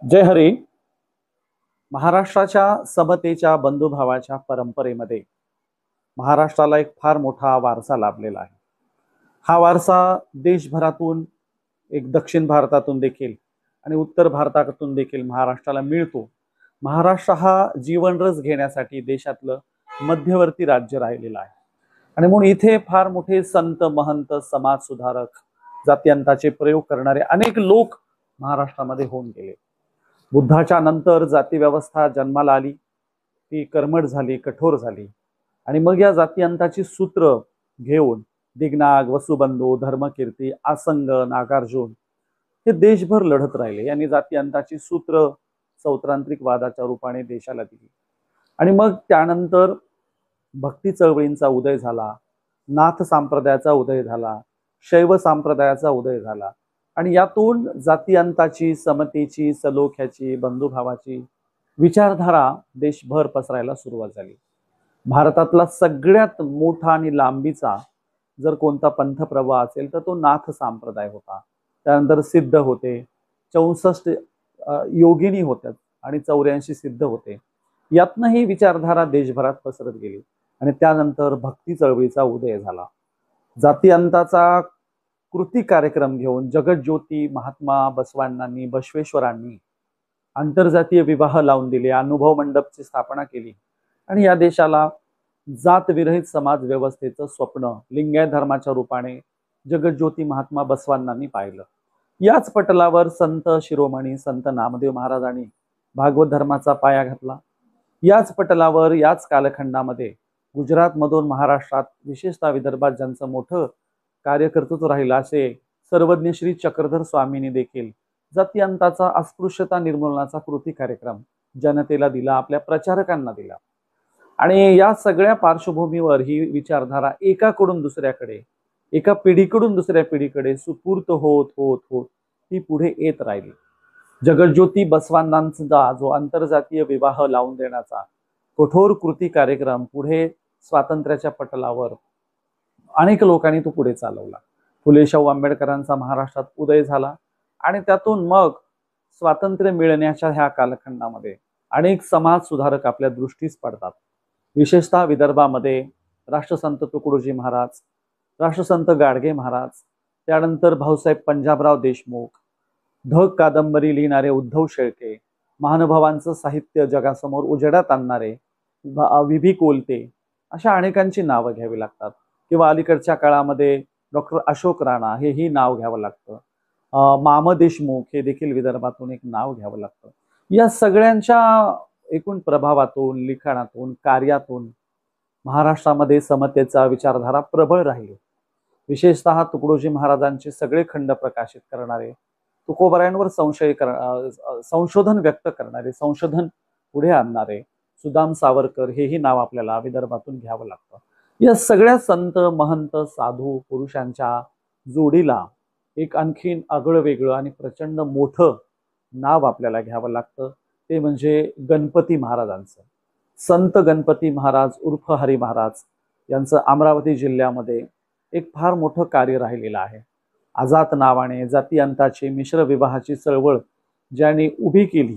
जय हरी. महाराष्ट्राच्या समतेच्या बंधुभावाच्या परंपरेमध्ये महाराष्ट्राला एक फार मोठा वारसा लाभलेला आहे. हा वारसा देशभरातून, एक दक्षिण भारतातून देखील आणि उत्तर भारतातून देखील महाराष्ट्राला मिळतो. महाराष्ट्र हा जीवनरस घेण्यासाठी देशातलं मध्यवर्ती राज्य राहिलेलं आहे. आणि म्हणून इथे फार मोठे संत, महंत, समाज सुधारक, जात्यंताचे प्रयोग करणारे अनेक लोक महाराष्ट्रामध्ये होऊन गेले. बुद्धाच्या नंतर जाती व्यवस्था जन्माला आली, ती कर्मठ झाली, कठोर झाली. आणि मग या जातीअंताची सूत्र घेऊन दिगनाग, वसुबंधू, धर्मकीर्ती, आसंग, नागार्जुन हे देशभर लढत राहिले. यांनी जातीअंताची सूत्र सौत्रांत्रिक वादाच्या रूपाने देशाला दिली. आणि मग त्यानंतर भक्ती चळवळींचा उदय झाला, नाथ संप्रदायाचा उदय झाला, शैव संप्रदायाचा उदय झाला. आणि यातून जातीअंताची, समतेची, सलोख्याची, बंधुभावाची विचारधारा देशभर पसरायला सुरुवात झाली. भारतातला सगळ्यात मोठा आणि लांबीचा जर कोणता पंथ प्रवाह असेल तर तो नाथ संप्रदाय होता. त्यानंतर सिद्ध होते, 64 योगिनी होत्या आणि 84 सिद्ध होते. यातनं ही विचारधारा देशभरात पसरत गेली. आणि त्यानंतर भक्ती चळवळीचा उदय झाला. जातीअंताचा कृती कार्यक्रम घेऊन जगज्योती महात्मा बसवांनांनी, बसवेश्वरांनी आंतरजातीय विवाह लावून दिले, अनुभव मंडपची स्थापना केली. आणि या देशाला जातविरहित समाज व्यवस्थेचं स्वप्न लिंगायत धर्माच्या रूपाने जगज्योती महात्मा बसवांनांनी पाहिलं. याच पटलावर संत शिरोमणी संत नामदेव महाराजांनी भागवत धर्माचा पाया घातला. याच पटलावर, याच कालखंडामध्ये गुजरातमधून महाराष्ट्रात, विशेषतः विदर्भात ज्यांचं मोठं कार्यकर्तृत्व राहिलं असे सर्वज्ञ श्री चक्रधर स्वामींनी देखील जातीअंताचा, अस्पृश्यता निर्मूलनाचा कृती कार्यक्रम जनतेला दिला, आपल्या प्रचारकांना दिला. आणि या सगळ्या पार्श्वभूमीवर ही विचारधारा एकाकडून दुसऱ्याकडे, एका पिढीकडून दुसऱ्या पिढीकडे सुपूर्त होत होत होत ती पुढे येत राहिली. जगज्योती बसवांनांचा जो आंतरजातीय विवाह लावून देण्याचा कठोर कृती कार्यक्रम पुढे स्वातंत्र्याच्या पटलावर अनेक लोकांनी तो पुढे चालवला. फुले शाहू आंबेडकरांचा महाराष्ट्रात उदय झाला. आणि त्यातून मग स्वातंत्र्य मिळण्याच्या ह्या कालखंडामध्ये अनेक समाज सुधारक आपल्या दृष्टीस पडतात. विशेषतः विदर्भामध्ये राष्ट्रसंत तुकडोजी महाराज, राष्ट्रसंत गाडगे महाराज, त्यानंतर भाऊसाहेब पंजाबराव देशमुख, ढग कादंबरी लिहिणारे उद्धव शेळके, महानुभावांचं साहित्य जगासमोर उजेडात आणणारे विभी कोलते, अशा अनेकांची नावं घ्यावी लागतात. किंवा अलीकडच्या काळामध्ये डॉक्टर अशोक राणा हेही नाव घ्यावं लागतं. माम देशमुख हे देखील विदर्भातून एक नाव घ्यावं लागतं. या सगळ्यांच्या एकूण प्रभावातून, लिखाणातून, कार्यातून महाराष्ट्रामध्ये समतेचा विचारधारा प्रबळ राहिली. विशेषतः तुकडोजी महाराजांचे सगळे खंड प्रकाशित करणारे, तुकोबरायांवर संशोधन व्यक्त करणारे, संशोधन पुढे आणणारे सुदाम सावरकर हेही नाव आपल्याला विदर्भातून घ्यावं लागतं. या सगळ्या संत, महंत, साधू पुरुषांच्या जोडीला एक आणखीन आगळं वेगळं आणि प्रचंड मोठं नाव आपल्याला घ्यावं लागतं. ते म्हणजे गणपती महाराजांचं. संत गणपती महाराज उर्फ हरी महाराज यांचं अमरावती जिल्ह्यामध्ये एक फार मोठं कार्य राहिलेलं आहे. आजात नावाने जातीअंताची, मिश्र विवाहाची चळवळ ज्यांनी उभी केली,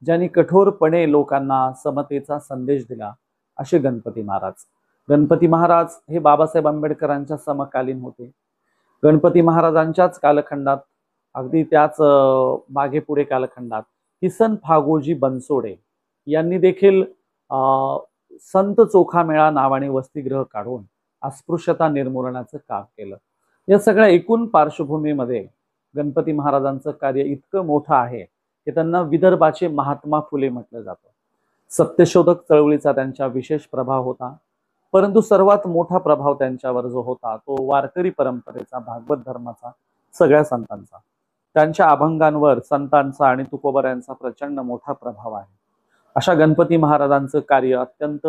ज्यांनी कठोरपणे लोकांना समतेचा संदेश दिला, असे गणपती महाराज. गणपती महाराज हे बाबासाहेब आंबेडकरांच्या समकालीन होते. गणपती महाराजांच्याच कालखंडात, अगदी त्याच मागे पुढे कालखंडात किसन फागोजी बनसोडे यांनी देखील संत चोखामेळा नावाने वसतिगृह काढून अस्पृश्यता निर्मूलनाचं काम केलं. या सगळ्या एकूण पार्श्वभूमीमध्ये गणपती महाराजांचं कार्य इतकं मोठं आहे की त्यांना विदर्भाचे महात्मा फुले म्हटलं जातं. सत्यशोधक चळवळीचा त्यांच्या विशेष प्रभाव होता. परंतु सर्वात मोठा प्रभाव त्यांच्यावर जो होता तो वारकरी परंपरेचा, भागवत धर्माचा, सगळ्या संतांचा. त्यांच्या अभंगांवर संतांचा आणि तुकोबऱ्यांचा प्रचंड मोठा प्रभाव आहे. अशा गणपती महाराजांचं कार्य अत्यंत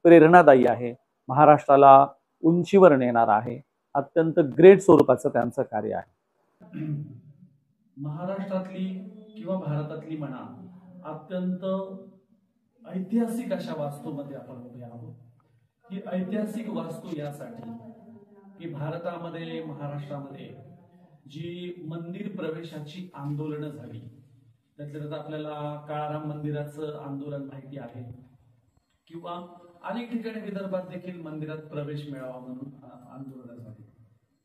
प्रेरणादायी आहे, महाराष्ट्राला उंचीवर नेणार आहे. अत्यंत ग्रेट स्वरूपाचं त्यांचं कार्य आहे. महाराष्ट्रातली किंवा भारतातली म्हणा, अत्यंत ऐतिहासिक अशा वास्तूमध्ये आपण उभे आहोत. ही ऐतिहासिक वास्तू यासाठी की भारतामध्ये, महाराष्ट्रामध्ये जी मंदिर प्रवेशाची आंदोलनं झाली, त्यातल्या त्यात आपल्याला काळाराम मंदिराचं आंदोलन माहिती आहे, किंवा अनेक ठिकाणी विदर्भात देखील मंदिरात प्रवेश मिळावा म्हणून आंदोलन झाली।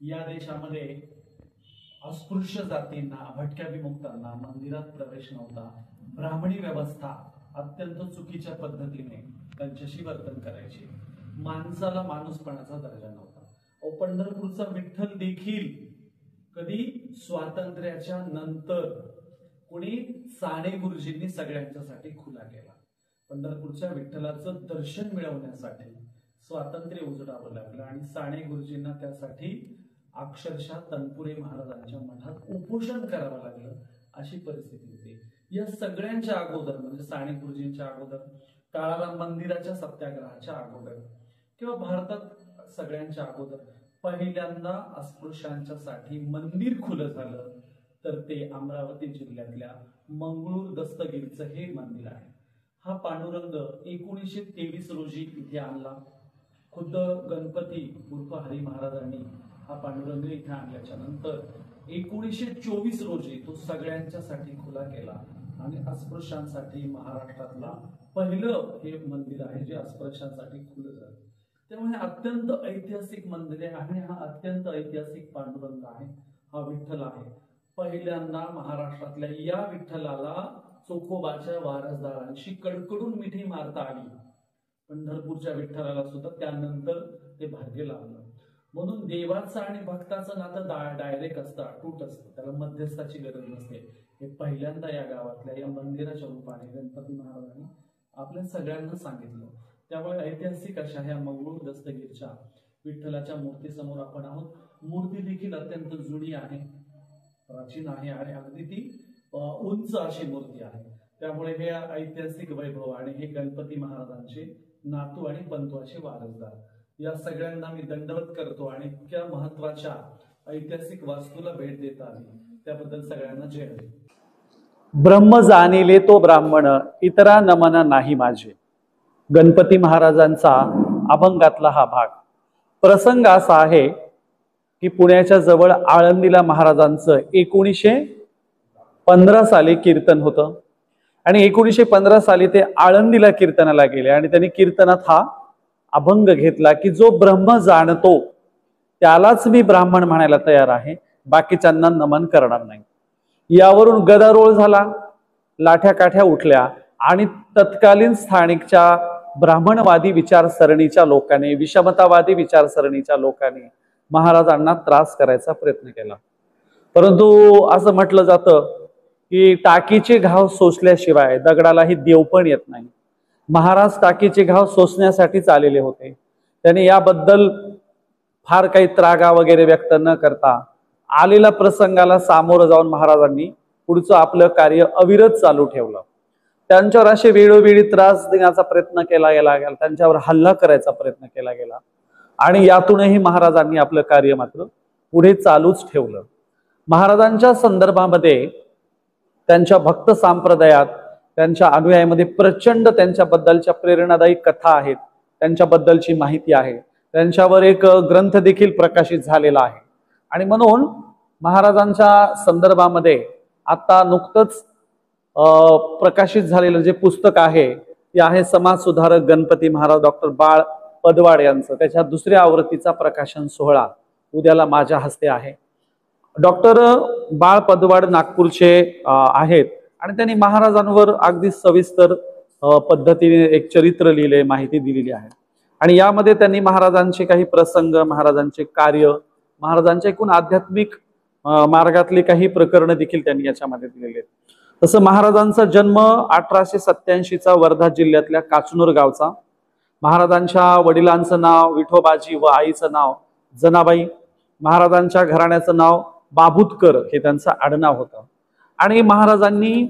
या देशामध्ये अस्पृश्य जातींना, भटक्या विमुक्तांना मंदिरात प्रवेश नव्हता। ब्राह्मणी व्यवस्था अत्यंत चुकीच्या पद्धतीने त्यांच्याशी वर्तन करायची। माणसाला माणूसपणाचा दर्जा नव्हता। पंढरपूरचा विठ्ठल देखील कधी स्वातंत्र्याच्या नंतर कोणी साने गुरुजींनी सगळ्यांच्यासाठी खुला केला। पंढरपूरच्या विठ्ठलाचं दर्शन मिळवण्यासाठी स्वातंत्र्य उजडावं लागलं आणि साने गुरुजींना त्यासाठी अक्षरशः तनपुरे महाराजांच्या मठात उपोषण करावं लागलं, अशी परिस्थिती होती। या सगळ्यांच्या अगोदर म्हणजे साने गुरुजींच्या अगोदर, काळाराम मंदिराच्या सत्याग्रहाच्या अगोदर, किंवा भारतात सगळ्यांच्या अगोदर पहिल्यांदा अस्पृश्यांच्यासाठी मंदिर खुलं झालं तर ते अमरावती जिल्ह्यातल्या मंगळूर दस्तगिरीचं हे मंदिर आहे। हा पांडुरंग 1923 रोजी इथे आणला। खुद्द गणपती उर्फ हरी महाराजांनी हा पांडुरंग इथे आणल्याच्या नंतर 1924 रोजी तो सगळ्यांच्यासाठी खुला केला आणि अस्पृश्यांसाठी महाराष्ट्रातला पहिलं हे मंदिर आहे जे अस्पृश्यांसाठी खुलं झालं। त्यामुळे अत्यंत ऐतिहासिक मंदिर आहे आणि हा अत्यंत ऐतिहासिक पांडुरंग आहे, हा विठ्ठल आहे। पहिल्यांदा महाराष्ट्रातल्या या विठ्ठलाला चोखोबाच्या वारसदारांशी कडकडून मिठी मारता आली। पंढरपूरच्या विठ्ठलाला सुद्धा त्यानंतर ते भाग्य लाभलं। म्हणून देवाचं आणि भक्ताचं नातं डायरेक्ट असतं, अटूट असतं, त्याला मध्यस्थाची गरज नसते। हे पहिल्यांदा या गावातल्या या मंदिराच्या रूपाने गणपती महाराजांनी आपल्या सगळ्यांना सांगितलं। त्यामुळे ऐतिहासिक अशा ह्या मंगळूर दस्तगीरच्या विठ्ठलाच्या मूर्तीसमोर आपण आहोत। मूर्ती देखील अत्यंत जुनी आहे, प्राचीन आहे आणि अगदी ती उंच अशी मूर्ती आहे। त्यामुळे हे ऐतिहासिक वैभव आणि हे गणपती महाराजांचे नातू आणि पंतू असे वारसदार, या सगळ्यांना मी दंडवत करतो आणि इतक्या महत्वाच्या ऐतिहासिक वास्तूला भेट देता आली त्याबद्दल सगळ्यांना जय हरी। ब्रह्म जाणिले तो ब्राह्मण, इतरा नमन नाही माझे। गणपती महाराजांचा अभंगातला हा भाग। प्रसंग असा आहे की पुण्याच्या जवळ आळंदीला महाराजांचं 1915 साली कीर्तन होतं आणि 1915 साली ते आळंदीला कीर्तनाला गेले आणि त्यांनी कीर्तनात हा अभंग घेतला की जो ब्रह्म जाणतो त्यालाच मी ब्राह्मण म्हणायला तयार आहे, बाकीच्यांना नमन करणार नाही। यावरून गदारोळ झाला, लाठ्या काठ्या उठल्या आणि तत्कालीन स्थानिकच्या ब्राह्मणवादी विचारसरणीच्या लोकांनी, विषमतावादी विचारसरणीच्या लोकांनी महाराजांना त्रास करायचा प्रयत्न केला। परंतु असं म्हटलं जातं की टाकीचे घाव सोसल्याशिवाय दगडालाही देव पण येत नाही। महाराज टाकीचे घाव सोसण्यासाठीच आलेले होते। त्यांनी याबद्दल फार काही त्रागा वगैरे व्यक्त न करता आलेल्या प्रसंगाला सामोरं जाऊन महाराजांनी पुढचं आपलं कार्य अविरत चालू ठेवलं। त्यांच्यावर असे वेळोवेळी त्रास देण्याचा प्रयत्न केला गेला, त्यांच्यावर हल्ला करायचा प्रयत्न केला गेला आणि यातूनही महाराजांनी आपलं कार्य मात्र पुढे चालूच ठेवलं। महाराजांच्या संदर्भामध्ये त्यांच्या भक्त संप्रदायात, त्यांच्या अनुयायामध्ये प्रचंड त्यांच्याबद्दलच्या प्रेरणादायी कथा आहेत, त्यांच्याबद्दलची माहिती आहे, त्यांच्यावर एक ग्रंथ देखील प्रकाशित झालेला आहे। आणि म्हणून महाराजांच्या संदर्भामध्ये आता नुकतंच प्रकाशित झालेलं जे पुस्तक आहे ते आहे समाज सुधारक गणपती महाराज डॉक्टर बाळ पदवाड यांचं। त्याच्या दुसऱ्या आवृत्तीचा प्रकाशन सोहळा उद्याला माझ्या हस्ते आहे। डॉक्टर बाळ पदवाड नागपूरचे आहेत आणि त्यांनी महाराजांवर अगदी सविस्तर पद्धतीने एक चरित्र लिहिले, माहिती दिलेली आहे आणि यामध्ये त्यांनी महाराजांचे काही प्रसंग, महाराजांचे कार्य, महाराजांच्या एकूण आध्यात्मिक मार्गातले काही प्रकरण देखील त्यांनी याच्यामध्ये दिलेले आहेत। तसं महाराजांचा जन्म 1887चा वर्धा जिल्ह्यातल्या काचनूर गावचा। महाराजांच्या वडिलांचं नाव विठोबाजी व आईचं नाव जनाबाई। महाराजांच्या घराण्याचं नाव बाभूतकर हे त्यांचं आडनाव होतं आणि महाराजांनी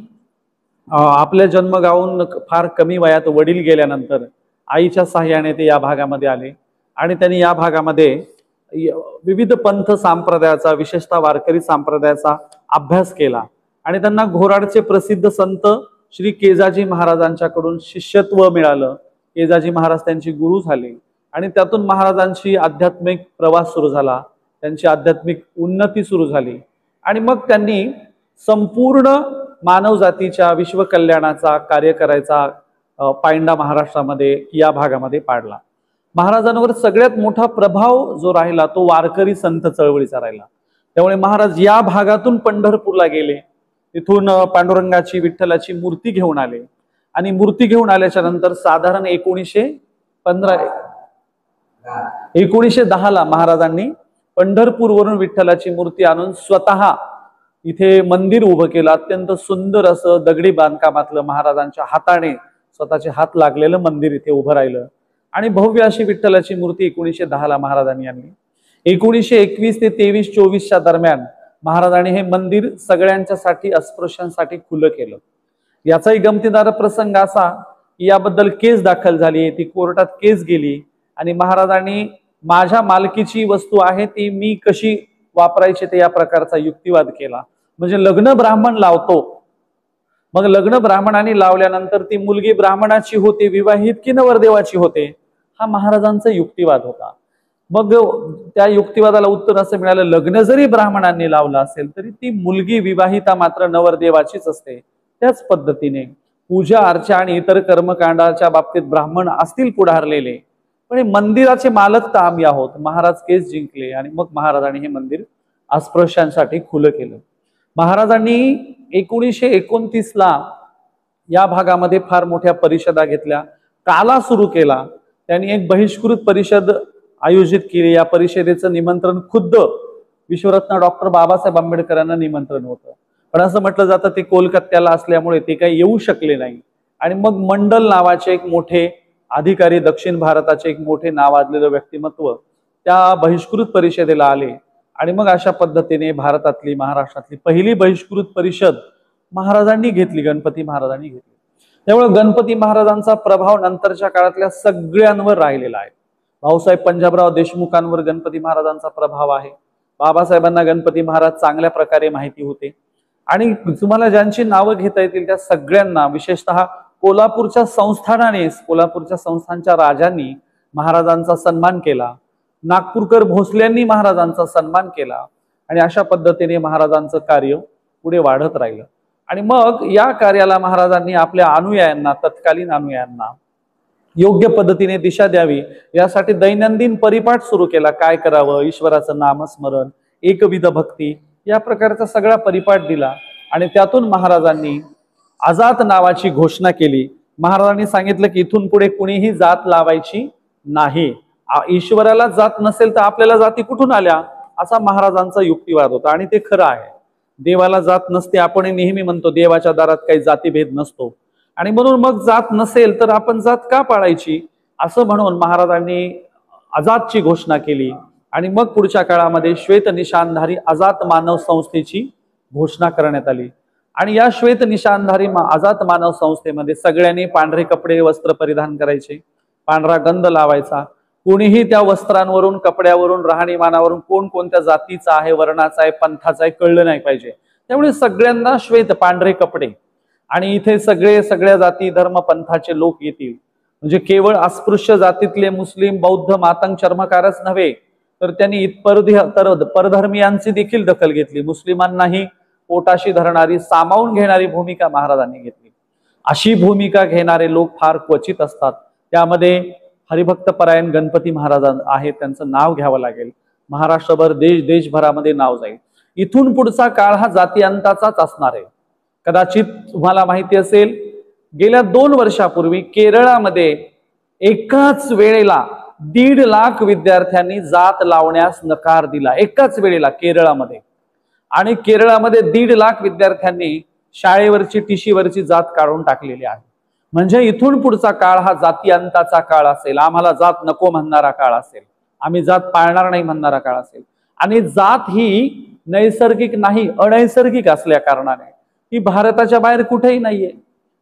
आपल्या जन्मगावून फार कमी वयात वडील गेल्यानंतर आईच्या साह्याने ते या भागामध्ये आले आणि त्यांनी या भागामध्ये विविध पंथ संप्रदायाचा, विशेषतः वारकरी संप्रदायाचा अभ्यास केला आणि त्यांना घोराडचे प्रसिद्ध संत श्री केजाजी महाराजांच्याकडून शिष्यत्व मिळालं। केजाजी महाराज त्यांचे गुरु झाले आणि त्यातून महाराजांची आध्यात्मिक प्रवास सुरू झाला, त्यांची आध्यात्मिक उन्नती सुरू झाली आणि मग त्यांनी संपूर्ण मानव जातीच्या विश्व कल्याणाचा कार्य करायचा पायंडा महाराष्ट्रामध्ये या भागामध्ये पाडला. महाराजांवर सगळ्यात मोठा प्रभाव जो राहिला तो वारकरी संत चळवळीचा राहिला. त्यामुळे महाराज या भागातून पंढरपूरला गेले, तिथून पांडुरंगाची विठ्ठलाची मूर्ती घेऊन आले आणि मूर्ती घेऊन आल्याच्या नंतर साधारण 1910 महाराजांनी पंढरपूरवरून विठ्ठलाची मूर्ती आणून स्वतः इथे मंदिर उभं केलं. अत्यंत सुंदर असं दगडी बांधकामातलं महाराजांच्या हाताने स्वतःचे हात लागलेलं मंदिर इथे उभं राहिलं आणि भव्य अशी विठ्ठलाची मूर्ती 1910 महाराजांनी आणली. 1921 ते 23-24च्या दरम्यान महाराजांनी हे मंदिर सगळ्यांच्यासाठी अस्पृश्यांसाठी खुलं केलं. याचाही गमतीदार प्रसंग असा की याबद्दल केस दाखल झाली, ती कोर्टात केस गेली आणि महाराजांनी माझ्या मालकीची वस्तू आहे ती मी कशी वापरायची ते या प्रकारचा युक्तिवाद केला. म्हणजे लग्न ब्राह्मण लावतो, मग लग्न ब्राह्मणाने लावल्यानंतर ती मुलगी ब्राह्मणाची होते, विवाहित की नवरदेवाची होते, हा महाराजांचा युक्तिवाद होता. मग त्या युक्तिवादाला उत्तर असं मिळालं, लग्न जरी ब्राह्मणांनी लावलं असेल तरी ती मुलगी विवाहिता मात्र नवरदेवाचीच असते. त्याच पद्धतीने पूजा अर्चा आणि इतर कर्मकांडाच्या बाबतीत ब्राह्मण असतील पुढारलेले, पण मंदिराचे मालक तर आम्ही आहोत. महाराज केस जिंकले आणि मग महाराजांनी हे मंदिर अस्पृश्यांसाठी खुलं केलं. महाराजांनी 1929ला या भागामध्ये फार मोठ्या परिषदा घेतल्या, काला सुरू केला. त्यांनी एक बहिष्कृत परिषद आयोजित केली. या परिषदेचं निमंत्रण खुद्द विश्वरत्न डॉक्टर बाबासाहेब आंबेडकरांना निमंत्रण होतं, पण असं म्हटलं जातं ते कोलकात्याला असल्यामुळे ते काही येऊ शकले नाही. आणि मग मंडल नावाचे एक मोठे अधिकारी, दक्षिण भारताचे एक मोठे नावाजलेलं व्यक्तिमत्व त्या बहिष्कृत परिषदेला आले आणि मग अशा पद्धतीने भारतातली, महाराष्ट्रातली पहिली बहिष्कृत परिषद महाराजांनी घेतली, गणपती महाराजांनी घेतली. त्यामुळे गणपती महाराजांचा प्रभाव नंतरच्या काळातल्या सगळ्यांवर राहिलेला आहे. भाऊसाहेब पंजाबराव देशमुखांवर गणपती महाराजांचा प्रभाव आहे. बाबासाहेबांना गणपती महाराज चांगल्या प्रकारे माहिती होते आणि तुम्हाला ज्यांची नावं घेता येतील त्या सगळ्यांना, विशेषतः कोल्हापूरच्या संस्थानाने, कोल्हापूरच्या संस्थानच्या राजांनी महाराजांचा सन्मान केला, नागपूरकर भोसल्यांनी महाराजांचा सन्मान केला आणि अशा पद्धतीने महाराजांचं कार्य पुढे वाढत राहिलं. आणि मग या कार्याला महाराजांनी आपल्या अनुयायांना, तत्कालीन अनुयायांना योग्य पद्धतीने दिशा द्यावी यासाठी दैनंदिन परिपाठ सुरू केला. काय करावं, ईश्वराचं नामस्मरण, एकविध भक्ती, या प्रकारचा सगळा परिपाठ दिला आणि त्यातून महाराजांनी आजात नावाची घोषणा केली. महाराजांनी सांगितलं की इथून पुढे कुणीही जात लावायची नाही. ईश्वराला जात नसेल तर आपल्याला जाती कुठून आल्या, असा महाराजांचा युक्तिवाद होता आणि ते खरं आहे. देवाला जात नसते, आपण नेहमी म्हणतो देवाच्या दारात काही जातीभेद नसतो आणि म्हणून मग जात नसेल तर आपण जात का पाळायची, असं म्हणून महाराजांनी आजातची घोषणा केली आणि मग पुढच्या काळामध्ये श्वेत निशानधारी आजात मानव संस्थेची घोषणा करण्यात आली. आणि या श्वेत निशानधारी आजात मानव संस्थेमध्ये सगळ्यांनी पांढरे कपडे, वस्त्र परिधान करायचे, पांढरा गंध लावायचा. कोणीही त्या वस्त्रांवरून, कपड्यावरून, राहणीमानावरून कोण कोणत्या जातीचा आहे, वर्णाचा आहे, पंथाचा आहे कळलं नाही पाहिजे. त्यामुळे सगळ्यांना श्वेत पांढरे कपडे आणि इथे सगळ्या जाती, धर्म, पंथाचे लोक येतील. म्हणजे केवळ अस्पृश्य जातीतले मुस्लिम, बौद्ध, मातंग, चर्मकारच नव्हे तर त्यांनी परधर्मीयांची देखील दखल घेतली. मुस्लिमांनाही पोटाशी धरणारी, सामावून घेणारी भूमिका महाराजांनी घेतली. अशी भूमिका घेणारे लोक फार क्वचित असतात. त्यामध्ये हरिभक्तपरायण गणपती महाराज आहेत, त्यांचं नाव घ्यावं लागेल. महाराष्ट्रभर, देशभरामध्ये नाव जाईल. इथून पुढचा काळ हा जातीअंताचाच असणार आहे. कदाचित तुम्हाला माहिती असेल, गेल्या 2 वर्षापूर्वी केरळामध्ये एकाच वेळेला 1.5 लाख विद्यार्थ्यांनी जात लावण्यास नकार दिला, एकाच वेळेला केरळामध्ये. आणि केरळामध्ये 1.5 लाख विद्यार्थ्यांनी शाळेवरची, टिशीवरची जात काढून टाकलेली आहे. म्हणजे इथून पुढचा काळ हा जातीअंताचा काळ असेल, आम्हाला जात नको म्हणणारा काळ असेल, आम्ही जात पाळणार नाही म्हणणारा काळ असेल. आणि जात ही नैसर्गिक नाही, अनैसर्गिक असल्या कारणाने ही भारताच्या बाहेर कुठेही नाहीये.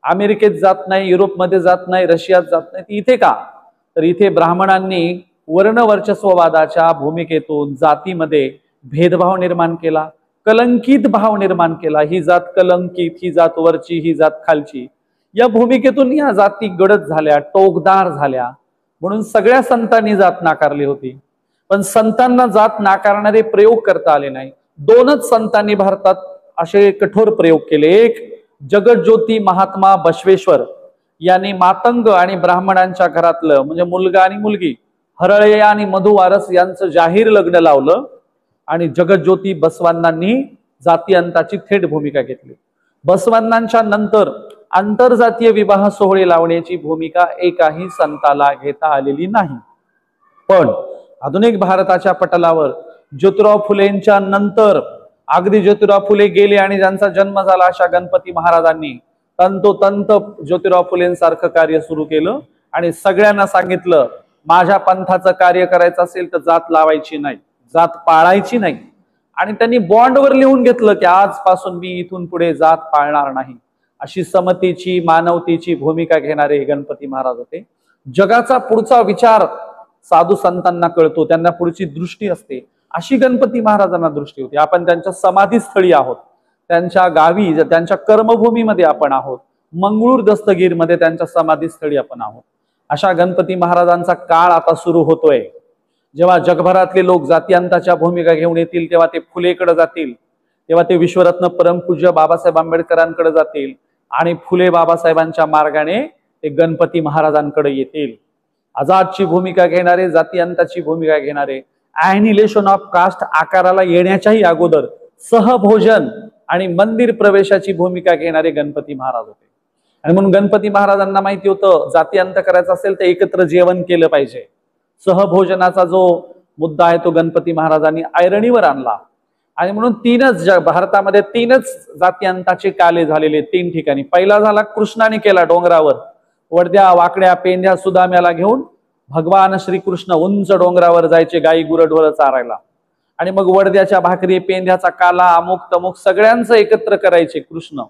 अमेरिकेत जात नाही, युरोपमध्ये जात नाही, रशियात जात नाही, ती इथे का, तर इथे ब्राह्मणांनी वर्णवर्चस्ववादाच्या भूमिकेतून जातीमध्ये भेदभाव निर्माण केला, कलंकित भाव निर्माण केला. ही जात कलंकित, ही जात वरची, ही जात खालची, या भूमिकेतून या जाती गडद झाल्या, टोकदार झाल्या. म्हणून सगळ्या संतांनी जात नाकारली होती, पण संतांना जात नाकारणारे प्रयोग करता आले नाही. 2च संतांनी भारतात असे कठोर प्रयोग केले. एक जगज्योती महात्मा बसवेश्वर यांनी मातंग आणि ब्राह्मणांच्या घरातलं म्हणजे मुलगा आणि मुलगी हरळे आणि मधुवारस यांचं जाहीर लग्न लावलं आणि जगज्योती बसवांनांनी जाती अंताची थेट भूमिका घेतली. बसवांनांच्या नंतर आंतरजातीय विवाह सोहळे लावण्याची भूमिका एकाही संताला घेता आलेली नाही. पण आधुनिक भारताच्या पटलावर ज्योतिराव फुलेंच्या नंतर अगदी ज्योतिराव फुले गेले आणि ज्यांचा जन्म झाला अशा गणपती महाराजांनी तंतोतंत ज्योतिराव फुलेंसारखं कार्य सुरू केलं आणि सगळ्यांना सांगितलं माझ्या पंथाचं कार्य करायचं असेल तर जात लावायची नाही, जात पाळायची नाही. आणि त्यांनी बॉन्डवर लिहून घेतलं की आजपासून मी इथून पुढे जात पाळणार नाही. अशी समतेची मानवतेची भूमिका घेणारे गणपती महाराज होते. जगाचा पुढचा विचार साधू संतांना कळतो, त्यांना पुढची दृष्टी असते, अशी गणपती महाराजांना दृष्टी होती. आपण त्यांच्या समाधीस्थळी आहोत, त्यांच्या गावी त्यांच्या कर्मभूमीमध्ये आपण आहोत, मंगळूर दस्तगीरमध्ये त्यांच्या समाधीस्थळी आपण आहोत. अशा गणपती महाराजांचा काळ आता सुरू होतोय. जेव्हा जगभरातले लोक जातीअंताच्या भूमिका घेऊन येतील तेव्हा ते फुलेकडे जातील, तेव्हा ते विश्वरत्न परमपूज्य बाबासाहेब आंबेडकरांकडे जातील आणि फुले बाबासाहेबांच्या मार्गाने ते गणपती महाराजांकडे येतील. आझादची भूमिका घेणारे, जातीअंताची भूमिका घेणारे, ॲनिलेशन ऑफ कास्ट आकाराला येण्याच्याही अगोदर सहभोजन आणि मंदिर प्रवेशाची भूमिका घेणारे गणपती महाराज होते. आणि म्हणून गणपती महाराजांना माहिती होतं जातीअंत करायचं असेल तर एकत्र जेवण केलं पाहिजे. सहभोजनाचा जो मुद्दा आहे तो गणपती महाराजांनी ऐरणीवर आणला. आणि म्हणून भारतामध्ये तीनच जातीअंताचे काले झालेले 3 ठिकाणी. पहिला झाला कृष्णाने केला डोंगरावर, वडद्या वाकड्या पेंढ्या सुदाम्याला घेऊन भगवान श्रीकृष्ण उंच डोंगरावर जायचे गाई गुरढोर चारायला. आणि मग वडद्याच्या भाकरी, पेंढ्याचा काला, अमुक तमुक सगळ्यांचं एकत्र करायचे कृष्ण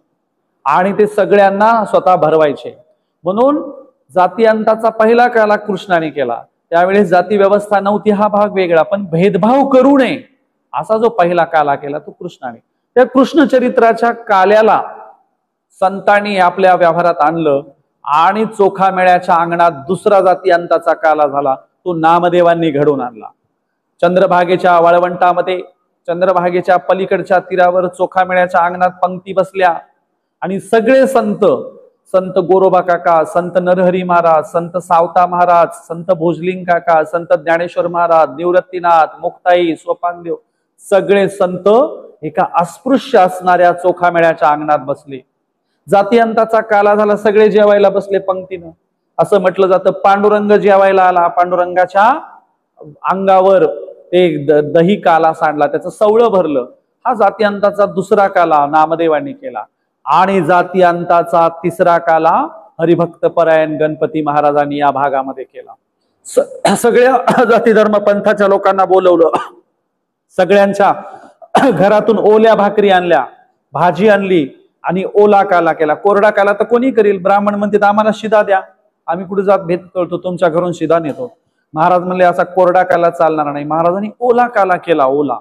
आणि ते सगळ्यांना स्वतः भरवायचे. म्हणून जातीअंताचा पहिला काला कृष्णाने केला. त्यावेळेस जाती व्यवस्था नव्हती, हा भाग वेगळा, पण भेदभाव करू नये असा जो पहिला काला केला तो कृष्णाने. त्या कृष्ण चरित्राच्या काल्याला संतांनी आपल्या व्यवहारात आणलं आणि चोखामेळ्याच्या अंगणात दुसरा जातीअंताचा काला झाला तो नामदेवांनी घडवून आणला. चंद्रभागेच्या वाळवंटामध्ये, चंद्रभागेच्या पलीकडच्या तीरावर चोखामेळ्याच्या अंगणात पंक्ती बसल्या आणि सगळे संत, संत गोरोबा काका, संत नरहरी महाराज, संत सावता महाराज, संत भोजलिंग काका, संत ज्ञानेश्वर महाराज, निवृत्तीनाथ, मुक्ताई, सोपानदेव सगळे संत एका अस्पृश्य असणाऱ्या चोखामेळ्याच्या अंगणात बसले. जातीअंताचा काला झाला, सगळे जेवायला बसले पंक्तीनं. असं म्हटलं जातं पांडुरंग जेवायला आला, पांडुरंगाच्या अंगावर ते दही काला सांडला, त्याचं सवळं भरलं. हा जातीअंताचा दुसरा काला नामदेवांनी केला. आणि जातीअंताचा तिसरा काला हरिभक्त परायण गणपती महाराजांनी या भागामध्ये केला. सगळ्या जाती धर्म पंथाच्या लोकांना बोलवलं, सगळ्यांच्या घरातून ओल्या भाकरी आणल्या, भाजी आणली आणि ओला काला केला. कोरडा काला तर कोणी करील, ब्राह्मण म्हणते आम्हाला शिदा द्या, आम्ही कुठे जात भेद करतो, तुमच्या घरून शिदा नेतो. महाराज म्हणले असा कोरडा काला चालणार नाही. महाराजांनी ओला काला केला. ओला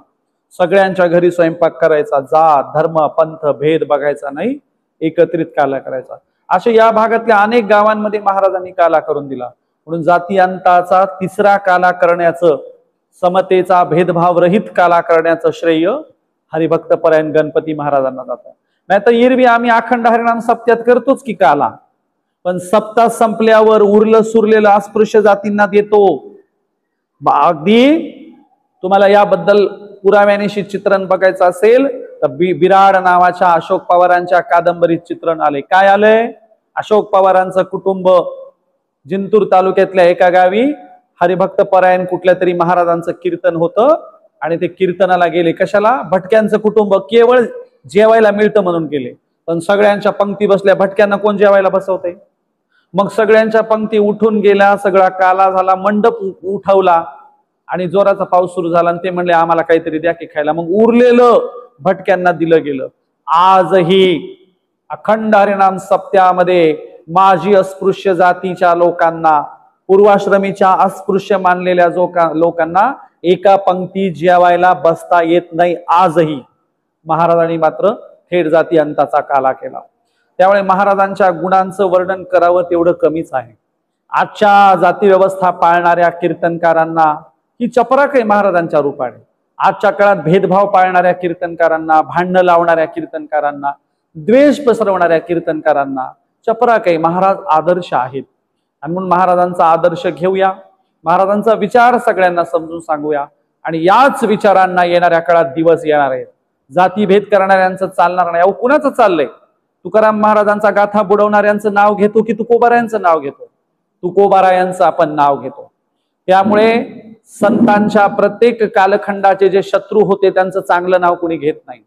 सगळ्यांच्या घरी स्वयंपाक करायचा, जात धर्म पंथ भेद बघायचा नाही, एकत्रित काला करायचा. असे या भागातल्या अनेक गावांमध्ये महाराजांनी काला करून दिला. म्हणून जातीअंताचा तिसरा काला करण्याचं, समतेचा भेदभाव रहित काला करण्याचं श्रेय हरिभक्त परायण गणपती महाराजांना जातं. नाही तर एरवी आम्ही अखंड हरिनाम सप्त्यात करतोच की काला, पण सप्ताह संपल्यावर उरलं सुरलेलं अस्पृश्य जातींना देतो. अगदी तुम्हाला याबद्दल पुराव्यानिशी चित्रण बघायचं असेल तर बिराड नावाच्या अशोक पवारांच्या कादंबरीत चित्रण आले. काय आलंय? अशोक पवारांचं कुटुंब जिंतूर तालुक्यातल्या एका गावी हरिभक्त परायण कुठल्या तरी महाराजांचं कीर्तन होतं आणि ते कीर्तनाला गेले. कशाला? भटक्यांचं कुटुंब केवळ जेवायला मिळतं म्हणून गेले. पण सगळ्यांच्या पंक्ती बसल्या, भटक्यांना कोण जेवायला बसवते? मग सगळ्यांच्या पंक्ती उठून गेल्या, सगळा काला झाला, मंडप उठवला आणि जोराचा पाऊस सुरू झाला आणि ते म्हणले आम्हाला काहीतरी द्या की खायला. मग उरलेलं भटक्यांना दिलं गेलं. आजही अखंड हरिनाम सप्त्यामध्ये माजी अस्पृश्य जातीच्या लोकांना, पूर्वाश्रमीच्या अस्पृश्य मानलेल्या लोकांना एका पंक्ती जेवायला बसता येत नाही आजही. महाराजांनी मात्र थेट जातीअंताचा काला केला. त्यामुळे महाराजांच्या गुणांचं वर्णन करावं तेवढं कमीच आहे. आजच्या जाती व्यवस्था पाळणाऱ्या कीर्तनकारांना ही चपराक आहे महाराजांच्या रूपाने. आजच्या काळात भेदभाव पाळणाऱ्या कीर्तनकारांना, भांडणं लावणाऱ्या कीर्तनकारांना द्वेष पसरवणाऱ्या कीर्तनकारांना चपराक महाराज आदर्श आहेत. आणि म्हणून महाराजांचा आदर्श घेऊया, महाराजांचा विचार सगळ्यांना समजून सांगूया आणि याच विचारांना येणाऱ्या काळात दिवस येणार आहेत. जातीभेद करणाऱ्यांचं चालणार नाही. अहो कुणाचं चाललंय? तुकाराम महाराजांचा गाथा बुडवणाऱ्यांचं नाव घेतो की तुकोबारायांचं नाव घेतो? तुकोबारायांचं आपण नाव घेतो. त्यामुळे संतांच्या प्रत्येक कालखंडाचे जे शत्रू होते त्यांचं चांगलं नाव कुणी घेत नाही.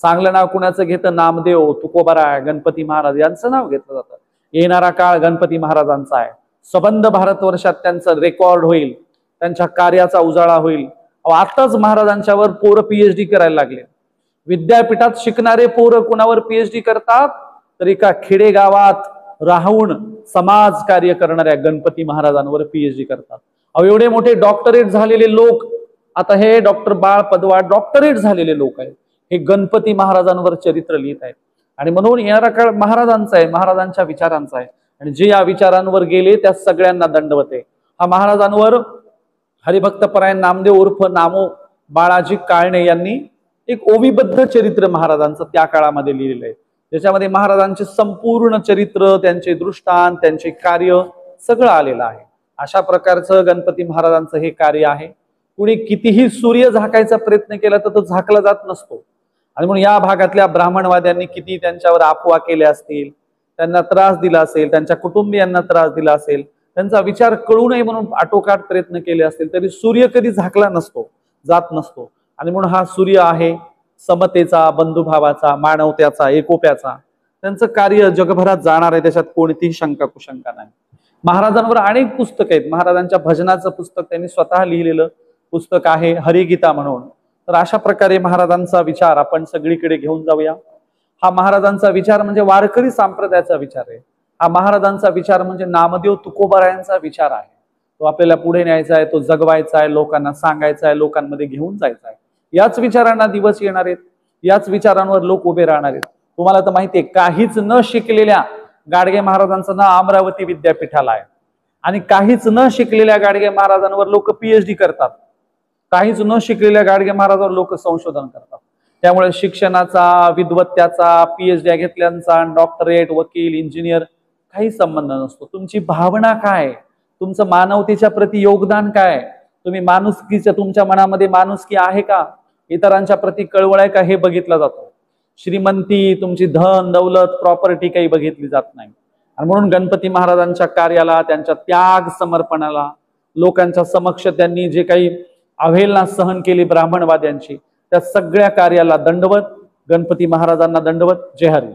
चांगलं नाव कुणाचं घेतं? नामदेव, तुकोबाराय, गणपती महाराज यांचं नाव घेतलं जातं. येणारा काळ गणपती महाराजांचा आहे. सबंध भारतवर्षात त्यांचं रेकॉर्ड होईल, त्यांच्या कार्याचा उजाळा होईल. आताच महाराजांच्यावर पोरं पीएचडी करायला लागले. विद्यापीठात शिकणारे पोरं कुणावर पीएचडी करतात? तर एका खेडेगावात राहून समाज कार्य करणाऱ्या गणपती महाराजांवर पीएचडी करतात. एवढे मोठे डॉक्टरेट झालेले लोक, आता हे डॉक्टर बाळ पदवाड डॉक्टरेट झालेले लोक आहेत, हे गणपती महाराजांवर चरित्र लिहित आहेत. आणि म्हणून येणारा काळ महाराजांचा आहे, महाराजांच्या विचारांचा आहे. आणि जे या विचारांवर गेले त्या सगळ्यांना दंडवत आहे. हा महाराजांवर हरिभक्तपरायण नामदेव उर्फ नामो बाळाजी काळणे यांनी एक ओवीबद्ध चरित्र महाराजांचं त्या काळामध्ये लिहिलेलं आहे. ज्याच्यामध्ये महाराजांचे संपूर्ण चरित्र, त्यांचे दृष्टांत, त्यांचे कार्य सगळं आलेलं आहे. अशा प्रकारचं गणपती महाराजांचं हे कार्य आहे. कुणी कितीही सूर्य झाकायचा प्रयत्न केला तर तो झाकला जात नसतो. आणि म्हणून या भागातल्या ब्राह्मणवाद्यांनी किती त्यांच्यावर अफवा केल्या असतील, त्यांना त्रास दिला असेल, त्यांच्या कुटुंबियांना त्रास दिला असेल, त्यांचा विचार कळू नये म्हणून आटोकाट प्रयत्न केले असतील, तरी सूर्य कधी झाकला नसतो, जात नसतो. आणि म्हणून हा सूर्य आहे समतेचा, बंधुभावाचा, मानवत्याचा, एकोप्याचा. त्यांचं कार्य जगभरात जाणार आहे, त्याच्यात कोणतीही शंका कुशंका नाही. महाराजांवर अनेक पुस्तक आहेत. महाराजांच्या भजनाचं पुस्तक त्यांनी स्वतः लिहिलेलं पुस्तक आहे हरिगीता म्हणून. तर अशा प्रकारे महाराजांचा विचार आपण सगळीकडे घेऊन जाऊया. हा महाराजांचा विचार म्हणजे वारकरी संप्रदायाचा विचार आहे. हा महाराजांचा विचार म्हणजे नामदेव तुकोबारायांचा विचार आहे. तो आपल्याला पुढे न्यायचा आहे, तो जगवायचा आहे, लोकांना सांगायचा आहे, लोकांमध्ये घेऊन जायचा आहे. याच विचारांना दिवस येणार आहेत, याच विचारांवर लोक उभे राहणार आहेत. तुम्हाला तर माहिती आहे, काहीच न शिकलेल्या गाडगे महाराजांचं नाव अमरावती विद्यापीठाला आहे. आणि काहीच न शिकलेल्या गाडगे महाराजांवर लोक पीएचडी करतात. काहीच न शिकलेल्या गाडगे महाराजांवर लोक संशोधन करतात. त्यामुळे शिक्षणाचा, विद्वत्याचा, पीएचडी घेतल्यांचा, डॉक्टरेट, वकील, इंजिनियर काही संबंध नसतो. तुमची भावना काय, तुमचं मानवतेच्या प्रति योगदान काय, तुम्ही माणुसकीच्या, तुमच्या मनामध्ये माणुसकी आहे का, इतरांच्या प्रति कळवळ आहे का, हे बघितलं जातं. श्रीमंती, तुमची धन दौलत, प्रॉपर्टी काही बघितली जात नाही. आणि म्हणून गणपती महाराजांच्या कार्याला, त्यांच्या त्याग समर्पणाला, लोकांच्या समक्ष त्यांनी जे काही अवहेलना सहन केली ब्राह्मणवाद्यांची, त्या सगळ्या कार्याला दंडवत. गणपती महाराजांना दंडवत. जय हरी.